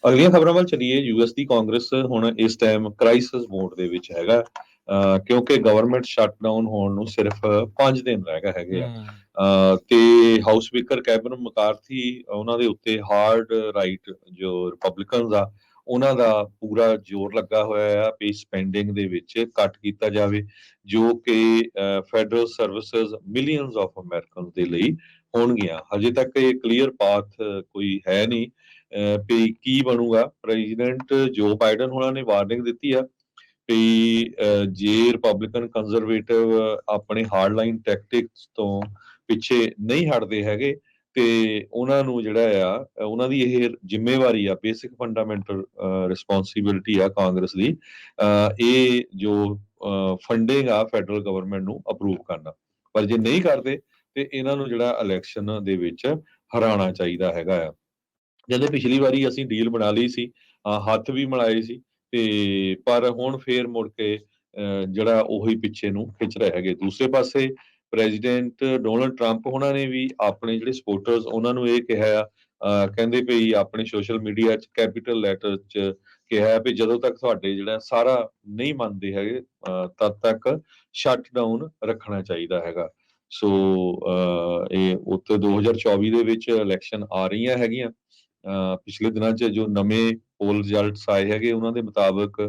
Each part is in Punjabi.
ਅਗਲੀਆਂ ਖਬਰਾਂ ਵੱਲ ਚਲੀਏ। ਯੂਐਸ ਦੀ ਕਾਂਗਰਸ ਹੁਣ ਇਸ ਟਾਈਮ ਕ੍ਰਾਈਸਿਸ ਮੋਡ ਦੇ ਵਿੱਚ ਹੈਗਾ, ਕਿਉਂਕਿ ਗਵਰਨਮੈਂਟ ਸ਼ਟਡਾਊਨ ਹੋਣ ਨੂੰ ਸਿਰਫ 5 ਦਿਨ ਰਹਿ ਗਏ ਹੈਗੇ ਆ। ਹੂੰ ਤੇ ਹਾਊਸ ਸਪੀਕਰ ਕੈਵਨ ਮਕਾਰਥੀ, ਉਹਨਾਂ ਦੇ ਉੱਤੇ ਹਾਰਡ ਰਾਈਟ ਜੋ ਰਿਪਬਲਿਕਨਸ ਆ ਉਹਨਾਂ ਦਾ ਪੂਰਾ ਜ਼ੋਰ ਲੱਗਾ ਹੋਇਆ ਆ ਵੀ ਸਪੈਂਡਿੰਗ ਦੇ ਵਿੱਚ ਕੱਟ ਕੀਤਾ ਜਾਵੇ, ਜੋ ਕਿ federal services millions of Americans ਦੇ ਲਈ ਹੋਣਗੀਆਂ। ਹਜੇ ਤੱਕ ਇਹ ਕਲੀਅਰ ਪਾਥ ਕੋਈ ਹੈ ਨਹੀਂ ਵੀ ਕੀ ਬਣੂਗਾ। ਪ੍ਰੈਜ਼ੀਡੈਂਟ ਜੋ ਬਾਈਡਨ ਉਹਨਾਂ ਨੇ ਵਾਰਨਿੰਗ ਦਿੱਤੀ ਆ ਵੀ ਜੇ ਰਿਪਬਲਿਕਨ ਕੰਜ਼ਰਵੇਟਿਵ ਆਪਣੇ ਹਾਰਡਲਾਈਨ ਟੈਕਟਿਕਸ ਤੋਂ ਪਿੱਛੇ ਨਹੀਂ ਹਟਦੇ ਹੈਗੇ ਤੇ ਉਹਨਾਂ ਨੂੰ ਜਿਹੜਾ ਆ ਉਹਨਾਂ ਦੀ ਇਹ ਜ਼ਿੰਮੇਵਾਰੀ ਆ, ਬੇਸਿਕ ਫੰਡਾਮੈਂਟਲ ਰਿਸਪੌਂਸਿਬਿਲਿਟੀ ਆ ਕਾਂਗਰਸ ਦੀ, ਇਹ ਜੋ ਫੰਡਿੰਗ ਆ ਫੈਡਰਲ ਗਵਰਨਮੈਂਟ ਨੂੰ ਅਪਰੂਵ ਕਰਨਾ। ਪਰ ਜੇ ਨਹੀਂ ਕਰਦੇ ਤੇ ਇਹਨਾਂ ਨੂੰ ਜਿਹੜਾ ਇਲੈਕਸ਼ਨ ਦੇ ਵਿੱਚ ਹਰਾਉਣਾ ਚਾਹੀਦਾ ਹੈਗਾ ਆ। ਕਹਿੰਦੇ ਪਿਛਲੀ ਵਾਰੀ ਅਸੀਂ ਡੀਲ ਬਣਾ ਲਈ ਸੀ, ਹੱਥ ਵੀ ਮਿਲਾਏ ਸੀ, ਤੇ ਪਰ ਹੁਣ ਫੇਰ ਮੁੜ ਕੇ ਜਿਹੜਾ ਉਹੀ ਪਿੱਛੇ ਨੂੰ ਖਿੱਚ ਰਹੇ ਹੈਗੇ। ਦੂਸਰੇ ਪਾਸੇ ਪ੍ਰੈਜ਼ੀਡੈਂਟ ਡੋਨਲਡ ਟਰੰਪ ਉਹਨਾਂ ਨੇ ਵੀ ਆਪਣੇ ਜਿਹੜੇ ਸਪੋਰਟਰਸ ਉਹਨਾਂ ਨੂੰ ਇਹ ਕਿਹਾ ਆ, ਕਹਿੰਦੇ ਵੀ ਆਪਣੇ ਸੋਸ਼ਲ ਮੀਡੀਆ 'ਚ ਕੈਪੀਟਲ ਲੈਟਰ 'ਚ ਕਿਹਾ ਵੀ ਜਦੋਂ ਤੱਕ ਤੁਹਾਡੇ ਜਿਹੜਾ ਸਾਰਾ ਨਹੀਂ ਮੰਨਦੇ ਹੈਗੇ ਤਦ ਤੱਕ ਸ਼ਟਡਾਊਨ ਰੱਖਣਾ ਚਾਹੀਦਾ ਹੈਗਾ। ਸੋ ਇਹ ਉੱਤੇ 2024 ਦੇ ਵਿੱਚ ਇਲੈਕਸ਼ਨ ਆ ਰਹੀਆਂ ਹੈਗੀਆਂ। ਪਿਛਲੇ ਦਿਨਾਂ 'ਚ ਜੋ ਨਵੇਂ ਪੋਲ ਰਿਜ਼ਲਟਸ ਆਏ ਹੈਗੇ ਉਹਨਾਂ ਦੇ ਮੁਤਾਬਕ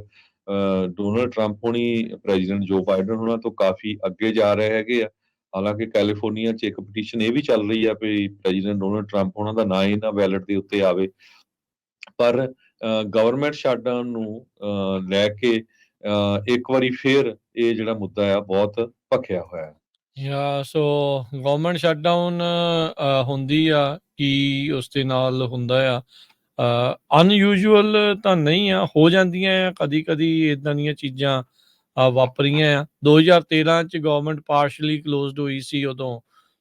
ਡੋਨਲਡ ਟਰੰਪ ਹੋਣੀ ਪ੍ਰੈਜ਼ੀਡੈਂਟ ਜੋ ਬਾਈਡਨ ਉਹਨਾਂ ਤੋਂ ਕਾਫੀ ਅੱਗੇ ਜਾ ਰਹੇ ਹੈਗੇ ਆ। ਹਾਲਾਂਕਿ ਕੈਲੀਫੋਰਨੀਆ 'ਚ ਇੱਕ ਪਟੀਸ਼ਨ ਇਹ ਵੀ ਚੱਲ ਰਹੀ ਆ ਵੀ ਪ੍ਰੈਜ਼ੀਡੈਂਟ ਡੋਨਲਡ ਟਰੰਪ ਉਹਨਾਂ ਦਾ ਨਾਂ ਹੀ ਨਾ ਬੈਲਟ ਦੇ ਉੱਤੇ ਆਵੇ। ਪਰ ਗਵਰਨਮੈਂਟ ਸ਼ਟਡਾਊਨ ਨੂੰ ਲੈ ਕੇ ਇੱਕ ਵਾਰੀ ਫੇਰ ਇਹ ਜਿਹੜਾ ਮੁੱਦਾ ਆ ਬਹੁਤ ਭਖਿਆ ਹੋਇਆ ਹੈ। ਸੋ ਗਵਰਨਮੈਂਟ ਸ਼ਟਡਾਊਨ ਹੁੰਦੀ ਆ ਕੀ ਉਸ ਦੇ ਨਾਲ ਹੁੰਦਾ ਆ, ਅਨਯੂਜੂਅਲ ਤਾਂ ਨਹੀਂ ਆ, ਹੋ ਜਾਂਦੀਆਂ ਆ ਕਦੀ ਕਦੀ ਇਦਾਂ ਦੀਆਂ ਚੀਜ਼ਾਂ ਵਾਪਰੀਆਂ ਆ। 2013 ਚ ਗਵਰਨਮੈਂਟ ਪਾਰਸ਼ਲੀ ਕਲੋਜ਼ਡ ਹੋਈ ਸੀ ਉਦੋਂ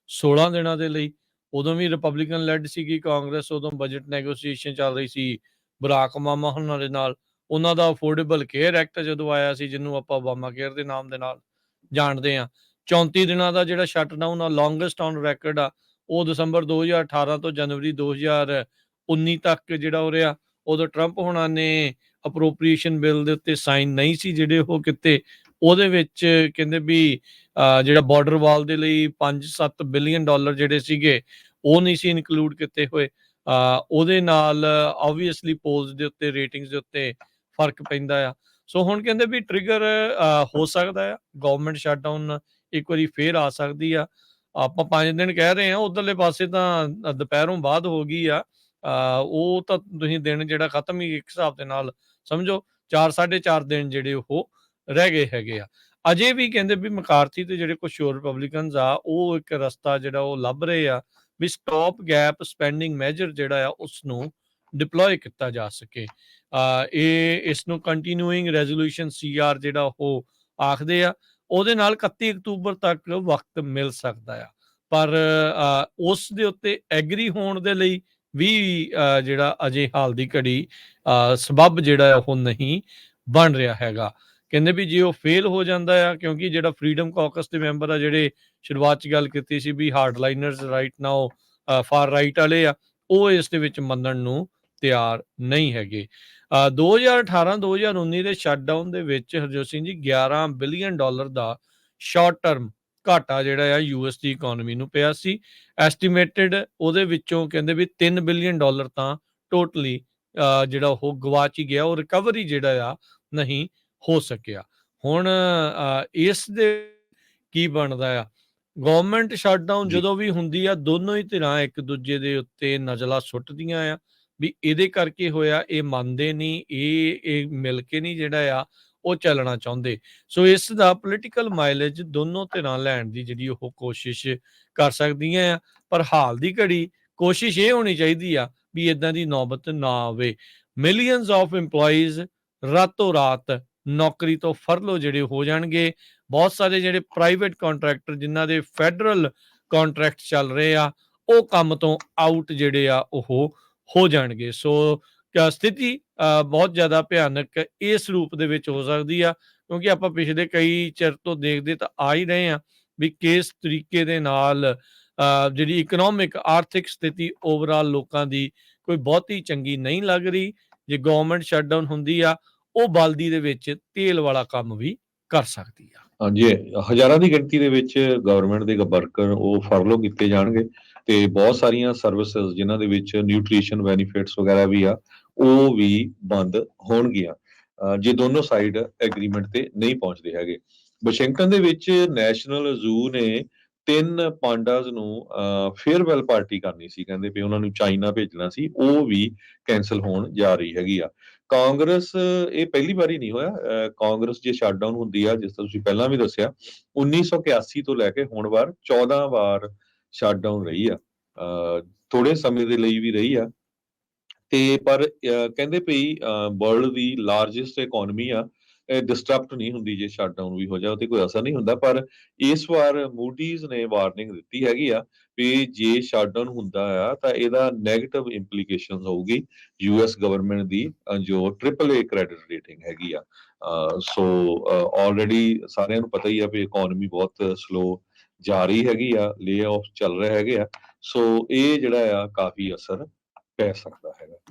16 ਦਿਨਾਂ ਦੇ ਲਈ। ਉਦੋਂ ਵੀ ਰਿਪਬਲਿਕਨ ਲੈਡ ਸੀਗੀ ਕਾਂਗਰਸ, ਉਦੋਂ ਬਜਟ ਨੈਗੋਸੀਏਸ਼ਨ ਚੱਲ ਰਹੀ ਸੀ ਬਰਾਕ ਓਬਾਮਾ ਉਹਨਾਂ ਦੇ ਨਾਲ। ਉਹਨਾਂ ਦਾ ਅਫੋਰਡੇਬਲ ਕੇਅਰ ਐਕਟ ਜਦੋਂ ਆਇਆ ਸੀ, ਜਿਹਨੂੰ ਆਪਾਂ ਓਬਾਮਾ ਕੇਅਰ ਦੇ ਨਾਮ ਦੇ ਨਾਲ ਜਾਣਦੇ ਹਾਂ। 34 ਦਿਨਾਂ ਦਾ ਜਿਹੜਾ ਸ਼ਟਡਾਊਨ ਆ, ਲੌਂਗੈਸਟ ਔਨ ਰੈਕਡ ਆ, ਉਹ ਦਸੰਬਰ 2018 ਤੋਂ ਜਨਵਰੀ 2019 ਤੱਕ ਜਿਹੜਾ ਹੋ ਰਿਹਾ। ਉਦੋਂ ਟਰੰਪ ਹੋਣਾ ਨੇ ਅਪਰੋਪਰੀਏਸ਼ਨ ਬਿੱਲ ਦੇ ਉੱਤੇ ਸਾਈਨ ਨਹੀਂ ਸੀ ਜਿਹੜੇ ਉਹ ਕੀਤੇ। ਉਹਦੇ ਵਿੱਚ ਕਹਿੰਦੇ ਵੀ ਜਿਹੜਾ ਬਾਰਡਰ ਵਾਲ ਦੇ ਲਈ 5-7 ਬਿਲੀਅਨ ਡਾਲਰ ਜਿਹੜੇ ਸੀਗੇ ਉਹ ਨਹੀਂ ਸੀ ਇਨਕਲੂਡ ਕੀਤੇ ਹੋਏ। ਉਹਦੇ ਨਾਲ ਆਬਵੀਅਸਲੀ ਪੋਲਸ ਦੇ ਉੱਤੇ, ਰੇਟਿੰਗਸ ਦੇ ਉੱਤੇ ਫਰਕ ਪੈਂਦਾ ਆ। ਸੋ ਹੁਣ ਕਹਿੰਦੇ ਵੀ ਟ੍ਰਿਗਰ ਹੋ ਸਕਦਾ ਆ, ਗਵਰਨਮੈਂਟ ਸ਼ਟਡਾਊਨ ਇੱਕ ਵਾਰੀ ਫੇਰ ਆ ਸਕਦੀ ਆ। ਆਪਾਂ 5 ਦਿਨ ਕਹਿ ਰਹੇ ਹਾਂ, ਉਧਰਲੇ ਪਾਸੇ ਤਾਂ ਦੁਪਹਿਰੋਂ ਬਾਅਦ ਹੋ ਗਈ ਆ। ਉਹ ਤਾਂ ਤੁਸੀਂ ਦਿਨ ਜਿਹੜਾ ਖਤਮ ਹੀ ਇੱਕ ਹਿਸਾਬ ਦੇ ਨਾਲ ਸਮਝੋ, 4-4.5 ਦਿਨ ਜਿਹੜੇ ਉਹ ਰਹਿ ਗਏ ਹੈਗੇ ਆ। ਅਜੇ ਵੀ ਕਹਿੰਦੇ ਵੀ ਮਕਾਰਥੀ ਤੇ ਜਿਹੜੇ ਕੁਝ ਹੋਰ ਰਿਪਬਲਿਕਨਸ ਆ ਉਹ ਇੱਕ ਰਸਤਾ ਜਿਹੜਾ ਉਹ ਲੱਭ ਰਹੇ ਆ ਵੀ ਸਟਾਪ ਗੈਪ ਸਪੈਂਡਿੰਗ ਮੈਜਰ ਜਿਹੜਾ ਆ ਉਸ ਨੂੰ ਡਿਪਲੋਏ ਕੀਤਾ ਜਾ ਸਕੇ। ਇਸ ਨੂੰ ਕੰਟੀਨਿਊਇੰਗ ਰੈਜ਼ੋਲੂਸ਼ਨ CR ਜਿਹੜਾ ਉਹ ਆਖਦੇ ਆ। ਉਹਦੇ ਨਾਲ 31 ਅਕਤੂਬਰ ਤੱਕ ਵਕਤ ਮਿਲ ਸਕਦਾ ਆ, ਪਰ ਉਸ ਦੇ ਉੱਤੇ ਐਗਰੀ ਹੋਣ ਦੇ ਲਈ ਵੀ ਜਿਹੜਾ ਅਜੇ ਹਾਲ ਦੀ ਘੜੀ ਸਬੱਬ ਜਿਹੜਾ ਉਹ ਨਹੀਂ ਬਣ ਰਿਹਾ ਹੈਗਾ। ਕਹਿੰਦੇ ਵੀ ਜੇ ਉਹ ਫੇਲ ਹੋ ਜਾਂਦਾ ਆ, ਕਿਉਂਕਿ ਜਿਹੜਾ ਫਰੀडम ਕਾਕਸ ਦੇ ਮੈਂਬਰ ਆ ਜਿਹੜੇ ਸ਼ੁਰੂਆਤ 'ਚ ਗੱਲ ਕੀਤੀ ਸੀ ਵੀ ਹਾਰਡਲਾਈਨਰਸ ਰਾਈਟ ਨਾਓ ਫਾਰ ਰਾਈਟ ਵਾਲੇ ਆ, ਉਹ ਇਸ ਦੇ ਵਿੱਚ ਮੰਨਣ ਨੂੰ ਤਿਆਰ ਨਹੀਂ ਹੈਗੇ। 2018-2019 ਦੇ ਸ਼ਟਡਾਊਨ ਦੇ ਵਿੱਚ ਹਰਜੋਤ ਸਿੰਘ ਜੀ 11 ਬਿਲੀਅਨ ਡਾਲਰ ਦਾ ਸ਼ਾਰਟ ਟਰਮ ਘਾਟਾ ਜਿਹੜਾ ਆ ਯੂਐਸ ਦੀ ਇਕਨੋਮੀ ਨੂੰ ਪਿਆ ਸੀ। ਐਸਟੀਮੇਟਡ ਉਹਦੇ ਵਿੱਚੋਂ ਕਹਿੰਦੇ ਵੀ 3 ਬਿਲੀਅਨ ਡਾਲਰ ਤਾਂ ਟੋਟਲੀ ਜਿਹੜਾ ਉਹ ਗਵਾਚ ਹੀ ਗਿਆ, ਉਹ ਰਿਕਵਰੀ ਜਿਹੜਾ ਆ ਨਹੀਂ ਹੋ ਸਕਿਆ। ਹੁਣ ਇਸ ਦੇ ਕੀ ਬਣਦਾ ਆ? ਗਵਰਨਮੈਂਟ ਸ਼ਟਡਾਊਨ ਜਦੋਂ ਵੀ ਹੁੰਦੀ ਆ, ਦੋਨੋਂ ਹੀ ਧਿਰਾਂ ਇੱਕ ਦੂਜੇ ਦੇ ਉੱਤੇ ਨਜ਼ਲਾਂ ਸੁੱਟਦੀਆਂ ਆ ਵੀ ਇਹਦੇ ਕਰਕੇ ਹੋਇਆ, ਇਹ ਮੰਨਦੇ ਨਹੀਂ, ਇਹ ਮਿਲ ਕੇ ਨਹੀਂ ਜਿਹੜਾ ਆ ਉਹ ਚੱਲਣਾ ਚਾਹੁੰਦੇ। ਸੋ ਇਸ ਦਾ ਪੋਲੀਟੀਕਲ ਮਾਈਲੇਜ ਦੋਨੋਂ ਧਿਰਾਂ ਲੈਣ ਦੀ ਜਿਹੜੀ ਉਹ ਕੋਸ਼ਿਸ਼ ਕਰ ਸਕਦੀਆਂ ਆ। ਪਰ ਹਾਲ ਦੀ ਘੜੀ ਕੋਸ਼ਿਸ਼ ਇਹ ਹੋਣੀ ਚਾਹੀਦੀ ਆ ਵੀ ਇਦਾਂ ਦੀ ਨੌਬਤ ਨਾ ਆਵੇ। ਮਿਲੀਅਨਸ ਆਫ EMPLOYEES ਰਾਤੋਂ ਰਾਤ ਨੌਕਰੀ ਤੋਂ ਫਰਲੋ ਜਿਹੜੇ ਹੋ ਜਾਣਗੇ। ਬਹੁਤ ਸਾਰੇ ਜਿਹੜੇ ਪ੍ਰਾਈਵੇਟ ਕੰਟਰੈਕਟਰ ਜਿਨ੍ਹਾਂ ਦੇ ਫੈਡਰਲ ਕੰਟਰੈਕਟ ਚੱਲ ਰਹੇ ਆ, ਉਹ ਕੰਮ ਤੋਂ ਆਊਟ ਜਿਹੜੇ ਆ ਉਹ ਹੋ ਜਾਣਗੇ। ਸੋ ਸਥਿਤੀ ਬਹੁਤ ਜ਼ਿਆਦਾ ਭਿਆਨਕ ਇਸ ਰੂਪ ਦੇ ਵਿੱਚ ਹੋ ਸਕਦੀ ਆ, ਕਿਉਂਕਿ ਆਪਾਂ ਪਿਛਲੇ ਕਈ ਚਿਰ ਤੋਂ ਦੇਖਦੇ ਤਾਂ ਆ ਹੀ ਰਹੇ ਆ ਵੀ ਕਿਸ ਤਰੀਕੇ ਦੇ ਨਾਲ ਜਿਹੜੀ ਇਕਨੋਮਿਕ ਆਰਥਿਕ ਸਥਿਤੀ ਓਵਰਆਲ ਲੋਕਾਂ ਦੀ ਕੋਈ ਬਹੁਤੀ ਚੰਗੀ ਨਹੀਂ ਲੱਗ ਰਹੀ। ਜੇ ਗਵਰਨਮੈਂਟ ਸ਼ਟਡਾਊਨ ਹੁੰਦੀ ਆ ਉਹ ਬਲਦੀ ਦੇ ਵਿੱਚ ਤੇਲ ਵਾਲਾ ਕੰਮ ਵੀ ਕਰ ਸਕਦੀ ਆ। ਹਾਂਜੀ, ਹਜ਼ਾਰਾਂ ਦੀ ਗਿਣਤੀ ਦੇ ਵਿੱਚ ਗਵਰਨਮੈਂਟ ਦੇ ਵਰਕਰ ਉਹ ਫਰਲੋ ਕੀਤੇ ਜਾਣਗੇ ਤੇ ਬਹੁਤ ਸਾਰੀਆਂ ਸਰਵਿਸਿਜ਼ ਜਿਨ੍ਹਾਂ ਦੇ ਵਿੱਚ ਨਿਊਟ੍ਰੀਸ਼ਨ ਬੈਨੀਫਿਟਸ ਵਗੈਰਾ ਵੀ ਆ ਉਹ ਵੀ ਬੰਦ ਹੋਣਗੀਆਂ ਜੇ ਦੋਨੋਂ ਸਾਈਡ ਐਗਰੀਮੈਂਟ ਤੇ ਨਹੀਂ ਪਹੁੰਚਦੇ ਹੈਗੇ। ਵਾਸ਼ਿੰਗਟਨ ਦੇ ਵਿੱਚ ਨੈਸ਼ਨਲ ਜ਼ੂ ਨੇ 3 ਪਾਂਡਾਜ਼ ਨੂੰ ਫੇਅਰਵੈਲ ਪਾਰਟੀ ਕਰਨੀ ਸੀ, ਕਹਿੰਦੇ ਵੀ ਉਹਨਾਂ ਨੂੰ ਚਾਈਨਾ ਭੇਜਣਾ ਸੀ, ਉਹ ਵੀ ਕੈਂਸਲ ਹੋਣ ਜਾ ਰਹੀ ਹੈਗੀ ਆ। ਕਾਂਗਰਸ ਇਹ ਪਹਿਲੀ ਵਾਰੀ ਨਹੀਂ ਹੋਇਆ, ਕਾਂਗਰਸ ਜੇ ਸ਼ਟਡਾਊਨ ਹੁੰਦੀ ਆ ਜਿਸ ਤਰ੍ਹਾਂ ਤੁਸੀਂ ਪਹਿਲਾਂ ਵੀ ਦੱਸਿਆ 1981 ਤੋਂ ਲੈ ਕੇ ਹੁਣ ਵਾਰ 14 ਵਾਰ ਸ਼ਟਡਾਊਨ ਰਹੀ ਆ, ਥੋੜੇ ਸਮੇਂ ਦੇ ਲਈ ਵੀ ਰਹੀ ਆ ਤੇ ਪਰ ਕਹਿੰਦੇ ਪਈ ਵਰਲਡ ਦੀ ਲਾਰਜੈਸਟ ਇਕਨੋਮੀ ਆ, ਡਿਸਟਰਬਟ ਨਹੀਂ ਹੁੰਦੀ ਜੇ ਸ਼ਟਡਾਊਨ ਵੀ ਹੋ ਜਾਏ ਤੇ ਕੋਈ ਅਸਰ ਨਹੀਂ ਹੁੰਦਾ। ਪਰ ਇਸ ਵਾਰ ਮੂਡੀਜ਼ ਨੇ ਵਾਰਨਿੰਗ ਦਿੱਤੀ ਹੈਗੀ ਆ ਵੀ ਜੇ ਸ਼ਟਡਾਊਨ ਹੁੰਦਾ ਆ ਤਾਂ ਇਹਦਾ ਨੈਗੇਟਿਵ ਇੰਪਲੀਕੇਸ਼ਨਸ ਹੋਊਗੀ ਯੂਐਸ ਗਵਰਨਮੈਂਟ ਦੀ ਜੋ AAA ਕ੍ਰੈਡਿਟ ਰੇਟਿੰਗ ਹੈਗੀ ਆ। ਸੋ ਆਲਰੇਡੀ ਸਾਰਿਆਂ ਨੂੰ ਪਤਾ ਹੀ ਆ ਵੀ ਇਕਨੋਮੀ ਬਹੁਤ ਸਲੋ ਜਾ ਰਹੀ ਹੈਗੀ ਆ, ਲੇ ਆਫ ਚੱਲ ਰਹੇ ਹੈਗੇ ਆ, ਸੋ ਇਹ ਜਿਹੜਾ ਆ ਕਾਫੀ ਅਸਰ ਪੈ ਸਕਦਾ ਹੈਗਾ।